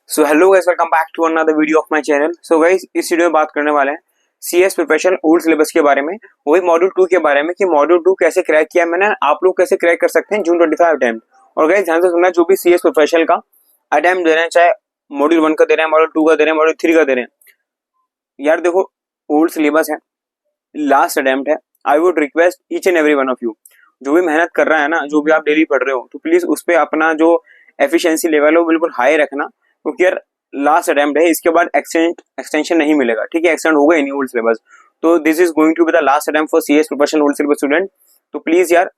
So hello guys, welcome back to another video of my channel. So guys, इस video में बात करने वाले हैं सीएस प्रिपरेशन ओल्ड सिलेबस के बारे में, वही मॉड्यूल 2 के बारे में कि मॉड्यूल 2 कैसे क्रैक किया मैंने, आप लोग कैसे क्रैक कर सकते हैं जून 25 अटेम्प्ट। और गाइस ध्यान से सुनना, जो भी सीएस प्रिपरेशन का अटेम्प्ट दे रहे हैं, चाहे मॉड्यूल 1 का दे रहे हैं, मॉड्यूल 2 का दे रहे हैं, मॉड्यूल 3 का दे रहे हैं, यार देखो ओल्ड सिलेबस है, लास्ट अटेम्प्ट है। I would request each and every one of you, जो भी मेहनत कर रहा है ना, जो भी आप डेली पढ़ रहे हो, तो प्लीज उस पर अपना जो एफिशिएंसी लेवल है वो बिल्कुल हाई रखना, क्योंकि यार लास्ट अटेम्प्ट है, इसके बाद एक्सटेंशन नहीं मिलेगा। ठीक है, एक्सटेंड होगा ही नहीं ओल्ड सिलेबस, तो this is going to be the last attempt for CS preparation old syllabus student. तो प्लीज यार,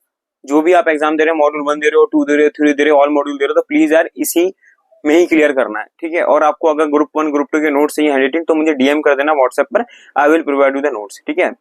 जो भी आप एग्जाम दे रहे हो, मॉड्यूल 1 दे रहे हो, 2 दे रहे हो, 3 दे रहे हो, ऑल मॉड्यूल दे रहे हो, तो प्लीज यार इसी में ही क्लियर करना है। ठीक है, और आपको अगर ग्रुप 1 ग्रुप 2 के नोट्स चाहिए हैंडराइटिंग, तो मुझे डीएम कर देना व्हाट्सएप पर, I will provide you the notes. ठीक है,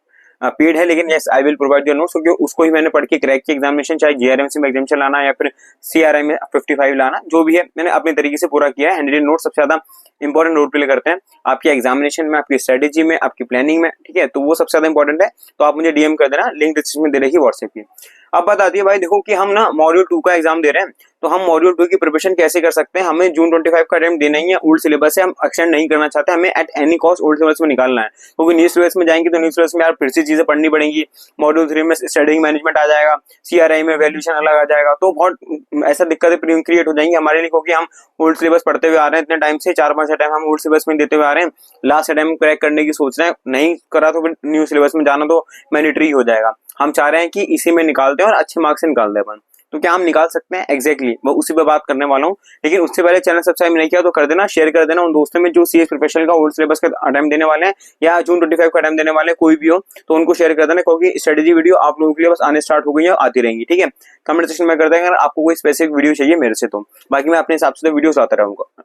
पेड है लेकिन yes I will provide your notes, क्योंकि उसको ही मैंने पढ़ के क्रैक की एग्जामिनेशन, चाहे जीआरएमसी में एग्जामिनेशन लाना या फिर सीआरआई में 55 लाना, जो भी है मैंने अपने तरीके से पूरा किया है। हैंडराइटिंग नोट सबसे ज्यादा इंपॉर्टेंट रोल प्ले करते हैं आपकी एग्जामिनेशन में, आपकी स्ट्रेटेजी में, आपकी प्लानिंग में। ठीक है, तो वो सबसे ज्यादा इंपॉर्टेंट है, तो आप मुझे डीएम कर देना, लिंक डिस्क्रिप्शन में दे रही व्हाट्सएप की। अब बात आती है भाई, देखो कि हम ना मॉड्यूल 2 का एग्जाम दे रहे हैं, तो हम मॉड्यूल 2 की प्रिपरेशन कैसे कर सकते हैं। हमें जून 25 का अटेम्प्ट देना ही है, ओल्ड सिलेबस से हम एक्सटेंड नहीं करना चाहते, हमें at any cost old syllabus में निकालना है, क्योंकि न्यू सिलेबस में जाएंगे तो न्यू सिलेबस में यार फिर से चीजें पढ़नी पड़ेंगी। मॉड्यूल 3 में स्टडिंग मैनेजमेंट आ जाएगा, सीआरआई में वैल्यूएशन अलग आ जाएगा, तो बहुत ऐसा दिक्कतें क्रिएट हो जाएंगी हमारे लिए, क्योंकि हम ओल्ड सिलेबस पढ़ते हुए आ रहे हैं इतने टाइम से, 4-5 टाइम हम ओल्ड सिलेबस में देते हुए आ रहे हैं, लास्ट टाइम क्रैक करने की सोच रहे हैं, नहीं करा तो फिर न्यू सिलेबस में जाना तो मैंडेटरी हो जाएगा। हम चाह रहे हैं कि इसी में निकालते हैं और अच्छे मार्क्स से निकालते हैं अपन, तो क्या हम निकाल सकते हैं एग्जैक्टली मैं उसी पे बात करने वाला हूँ। लेकिन उससे पहले चैनल सब्सक्राइब नहीं किया तो कर देना, शेयर कर देना उन दोस्तों में जो सीएस प्रिपरेशन का ओल्ड सिलेबस का अटेम्प्ट देने वाले हैं या जून 25 का अटेम्प्ट देने वाले हैं, कोई भी हो तो उनको शेयर कर देना, क्योंकि स्ट्रेटेजी वीडियो आप लोगों के लिए बस आने स्टार्ट हो गई है, आती रहेंगी। ठीक है, कमेंट सेक्शन में कर देंगे अगर आपको कोई स्पेसिफिक वीडियो चाहिए मेरे से, तो बाकी मैं अपने हिसाब से वीडियोस आता रहूंगा।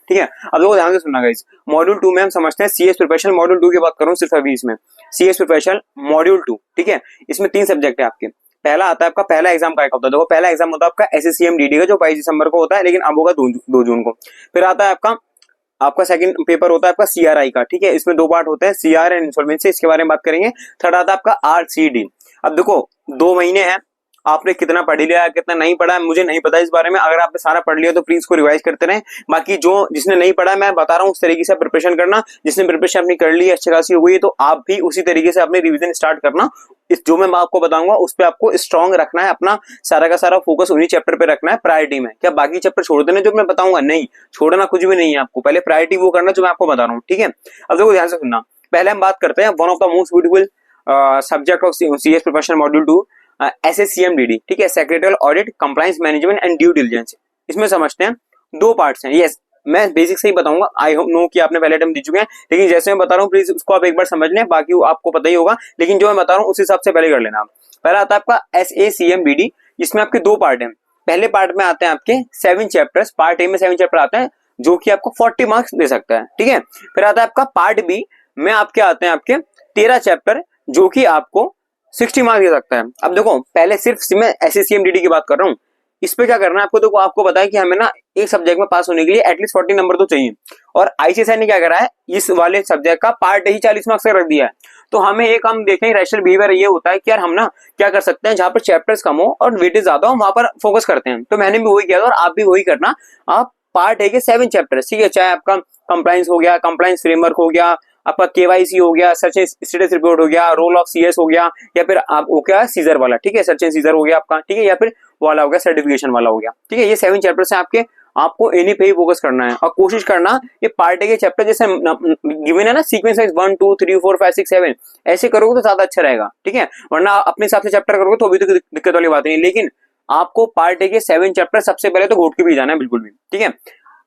ठीक है, अब लोग ध्यान से सुनना गाइस, मॉड्यूल 2 में हम समझते हैं सीएस प्रिपरेशन मॉड्यूल 2 की बात कर रहा हूं सिर्फ अभी इसमें, सीएस प्रिपरेशन मॉड्यूल 2। ठीक है, इसमें 3 सब्जेक्ट है आपके। पहला आता है आपका, पहला एग्जाम का होता है, देखो पहला एग्जाम होता है आपका एसएससीएमडीडी का, जो 22 दिसंबर को होता है, लेकिन अब होगा 2 जून को। फिर आता है आपका सेकंड पेपर होता है आपका सीआरआई का। ठीक है, इसमें 2 पार्ट होते हैं, सीआर एंड इंसॉल्वेंसी, इसके बारे में बात करेंगे। थर्ड आता है आपका आरसीडी। अब देखो 2 महीने हैं, आपने कितना पढ़ लिया कितना नहीं पढ़ा मुझे नहीं पता इस बारे में, अगर आपने सारा पढ़ लिया तो प्लीज को रिवाइज करते रहें। बाकी जो जिसने नहीं पढ़ा मैं बता रहा हूँ उस तरीके से प्रिपरेशन करना, जिसने प्रिपरेशन अपनी कर ली अच्छी खासी हो गई तो आप भी उसी तरीके से अपने रिवीजन स्टार्ट करना। इस जो मैं आपको बताऊंगा उस पर आपको स्ट्रॉन्ग रखना है, अपना सारा का सारा फोकस उन्हीं चैप्टर पे रखना है प्रायोरिटी में। क्या बाकी चैप्टर छोड़ देना जो मैं बताऊंगा? नहीं, छोड़ना कुछ भी नहीं है, आपको पहले प्रायोरिटी वो करना जो मैं आपको बता रहा हूँ। ठीक है, अब देखो ध्यान से सुनना, पहले हम बात करते हैं one of the most beautiful subject of CS preparation module 2, एसएससीएमडीडी। ठीक है, secretarial audit, compliance management and due diligence. इसमें समझते हैं 2 पार्ट्स हैं। यस, मैं बेसिक से ही बताऊंगा, आई होप नो कि आपने पहले टाइम दे चुके हैं, लेकिन जैसे मैं बता रहा हूँ प्लीज उसको आप एक बार समझ लें, बाकी आपको पता ही होगा, लेकिन जो मैं बता रहा हूँ उस हिसाब से पहले कर लेना। पहला आता है आपका एसएसीएमडीडी, इसमें आपके 2 पार्ट हैं। पहले पार्ट में आते हैं आपके 7 चैप्टर्स, पार्ट ए में 7 चैप्टर आते हैं जो कि आपको 40 मार्क्स दे सकता है। ठीक है, फिर आता है आपका पार्ट बी में आपके आते हैं आपके 13 चैप्टर जो कि आपको 60 मार्क्स दे सकता है। अब देखो पहले सिर्फ मैं एसएससीएमडीडी की बात कर रहा हूँ, इस पे क्या करना है आपको, देखो आपको पता है कि हमें ना एक सब्जेक्ट में पास होने के लिए एटलीस्ट 40 नंबर तो चाहिए, और आईसीएसआई ने क्या करा है इस वाले सब्जेक्ट का पार्ट ही 40 मार्क्स का रख दिया है। तो हमें एक हम देखें रैशनल बिहेवियर ये होता है कि यार हम ना क्या कर सकते हैं, जहां पर चैप्टर्स कम हो और वेटेज ज्यादा हो वहां पर फोकस करते हैं। तो मैंने भी वही किया था और आप भी वही करना। आप पार्ट है के 7 चैप्टर्स, ठीक है, चाहे आपका कंप्लायंस हो गया, कंप्लायंस फ्रेमवर्क हो गया, आपका केवाईसी हो गया, सर्च एंड स्टेटस रिपोर्ट हो गया, रोल ऑफ सीएस हो गया, या फिर आप वो क्या सीजर वाला, ठीक है, सर्च एंड सीजर हो गया आपका, ठीक है, या फिर वाला हो गया सर्टिफिकेशन वाला हो गया। ठीक है, ये 7 चैप्टर्स हैं आपके, आपको इन्हीं पे ही फोकस करना है और कोशिश करना ये पार्ट ए के चैप्टर जैसे गिवन है ना सीक्वेंस वाइज 1 2 3 4 5 6 7 ऐसे करोगे तो ज्यादा अच्छा रहेगा। ठीक है, वरना अपने हिसाब से चैप्टर करोगे तो अभी तो दिक्कत वाली बात नहीं, लेकिन आपको पार्ट ए के 7 चैप्टर सबसे पहले तो घोट के भी जाना है बिल्कुल भी। ठीक है,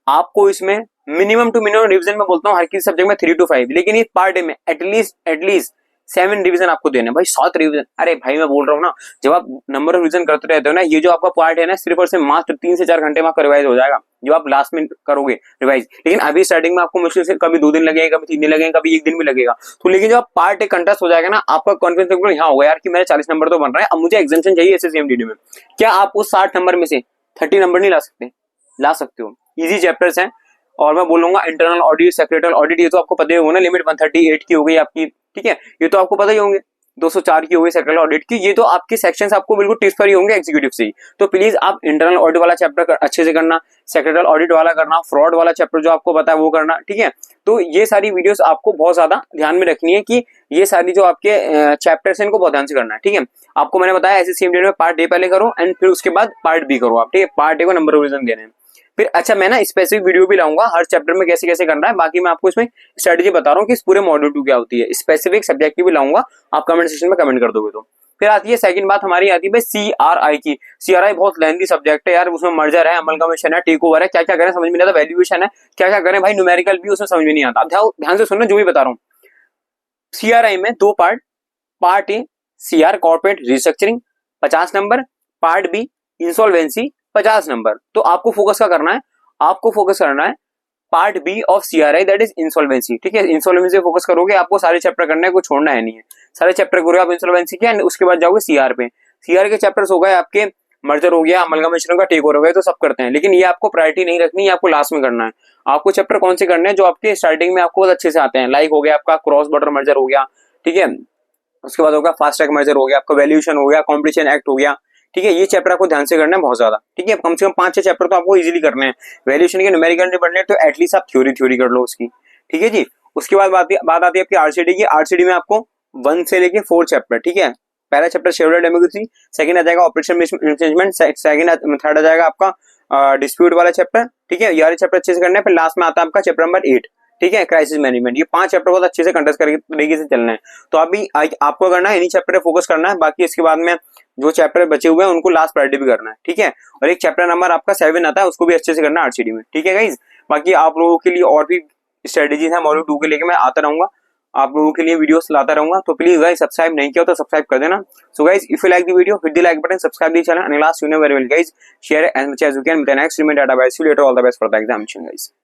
आपको इसमें मिनिमम टू मिनिमम रिवीजन में बोलता हूँ हर किसी सब्जेक्ट में 3 to 5, लेकिन इस पार्ट में एटलीस्ट 7 रिवीजन आपको देने भाई, 7 रिवीजन। अरे भाई मैं बोल रहा हूँ ना, जब आप नंबर ऑफ रिवीजन करते रहते हो ना, ये जो आपका पार्ट है ना सिर्फ और सिर्फ मात्र 3 से 4 घंटे में आपका रिवाइज हो जाएगा जो आप लास्ट में करोगे रिवाइज। लेकिन अभी स्टार्टिंग में आपको मुश्किल से कभी 2 दिन लगेगा, कभी 3 दिन लगेंगे, कभी 1 दिन भी लगेगा। तो लेकिन जब आप पार्ट एक कंटेस्ट हो जाएगा ना, आपका कॉन्फिडेंस लेवल यहाँ होगा यार कि मेरे 40 नंबर तो बन रहा है, अब मुझे एग्जामिनेशन चाहिए एसएससीएमडीडी में। क्या आप उस 60 नंबर में से 30 नंबर नहीं ला सकते? ला सकते हो, इजी चैप्टर्स हैं। और मैं बोलूंगा इंटरनल ऑडिट, सेक्रेटरियल ऑडिट, ये तो आपको पता ही होगा ना, लिमिट 138 की हो गई आपकी। ठीक है, ये तो आपको पता ही होंगे। 204 की हो गई सेक्रेटरी ऑडिट की, ये तो आपके सेक्शंस आपको बिल्कुल टिप्स पर ही होंगे एग्जीक्यूटिव से ही। तो प्लीज आप इंटरनल ऑडिट वाला चैप्टर अच्छे से करना, सेक्रेटरी ऑडिट वाला करना, फ्रॉड वाला चैप्टर जो आपको पता है वो करना, ठीक है। तो ये सारी वीडियोस आपको बहुत ज्यादा ध्यान में रखनी है कि ये सारी जो आपके चैप्टर्स हैं इनको बहुत ध्यान से करना है, ठीक है। आपको मैंने बताया ऐसे सेम डेट में पार्ट ए पहले करो एंड फिर उसके बाद पार्ट बी करो आप, ठीक है। पार्ट ए को नंबर रिवीजन देने हैं, फिर अच्छा मैं ना स्पेसिफिक वीडियो भी लाऊंगा हर चैप्टर में कैसे कैसे करना है। बाकी मैं आपको इसमें स्ट्रेटेजी बता रहा हूँ कि इस पूरे मॉड्यूल 2 क्या होती है, स्पेसिफिक सब्जेक्ट की भी लाऊंगा, आप कमेंट सेक्शन में कमेंट कर दोगे तो। फिर आती है सेकंड बात हमारी आती है CRI की। CRI बहुत लेंथी सब्जेक्ट है यार, उसमें मर्जर है, अमलगमेशन है, टेक ओवर है, क्या क्या करें समझ में नहीं आता, वैल्यूएशन है, क्या क्या करें भाई, न्यूमेरिकल भी उसमें समझ में नहीं आता। ध्यान से सुनना जो भी बता रहा हूँ। CRI में 2 part, part A CR corporate restructuring 50 number, part B insolvency 50 number. तो आपको फोकस क्या करना है, आपको फोकस करना है part B of CRI that is insolvency, ठीक है। इंसॉल्वेंसी फोकस करोगे, आपको सारे चैप्टर करना है, कुछ छोड़ना है नहीं है, सारे चैप्टर करोगे आप इंसॉल्वेंसी के, उसके बाद जाओगे CR पे। CR के चैप्टर्स हो गए आपके, मर्जर हो गया, अमलगमेशन का, टेक ओवर हो गया, तो सब करते हैं, लेकिन ये आपको प्रायोरिटी नहीं रखनी, ये आपको लास्ट में करना है। आपको चैप्टर कौन से करने हैं जो आपके स्टार्टिंग में आपको बहुत अच्छे से आते हैं, लाइक हो गया आपका क्रॉस बॉर्डर मर्जर हो गया, ठीक है। उसके बाद होगा फास्ट ट्रैक मर्जर हो गया, आपका वैल्यूएशन हो गया, कॉम्पिटिशन एक्ट हो गया, ठीक है। ये चैप्टर आपको ध्यान से करना है बहुत ज्यादा, ठीक है। कम से कम 5-6 चैप्टर तो आपको इजीली करने हैं। वैल्यूएशन के न्यूमेरिकल नहीं पढ़ने तो एटलीस्ट आप थ्योरी कर लो उसकी, ठीक है जी। उसके बाद बात आती है आपकी RCD की। RCD में आपको 1 से लेके 4 चैप्टर, ठीक है। पहला चैप्टर शेड्यूल डेमोक्रेसी, सेकंड आ जाएगा ऑपरेशन मैनेजमेंट, सेकंड थर्ड आ जाएगा आपका डिस्प्यूट वाला चैप्टर, ठीक है। ये चैप्टर अच्छे से करना है। फिर लास्ट में आता है आपका चैप्टर नंबर 8, ठीक है, क्राइसिस मैनेजमेंट। ये 5 चैप्टर बहुत अच्छे से कंटेस्ट करके तरीके से चलना है। तो अभी आपको करना है इन्हीं चैप्टर पे फोकस करना है, बाकी इसके बाद में जो चैप्टर बचे हुए हैं उनको लास्ट प्रायोरिटी भी करना है, ठीक है। और एक चैप्टर नंबर आपका 7 आता है, उसको भी अच्छे से करना है RCD में, ठीक है गाइज। बाकी आप लोगों के लिए और भी स्ट्रेटेजीज है मॉड्यूल 2 के लेके मैं आता रहूंगा, आप लोगों के लिए वीडियोस लाता रहूंगा। तो प्लीज गाइस सब्सक्राइब नहीं किया तो सब्सक्राइब कर देना। So guys if you like the video hit the like button, subscribe the channel and last you know very well guys share as much as you can with the next remind data bye see later all the best for the examination guys.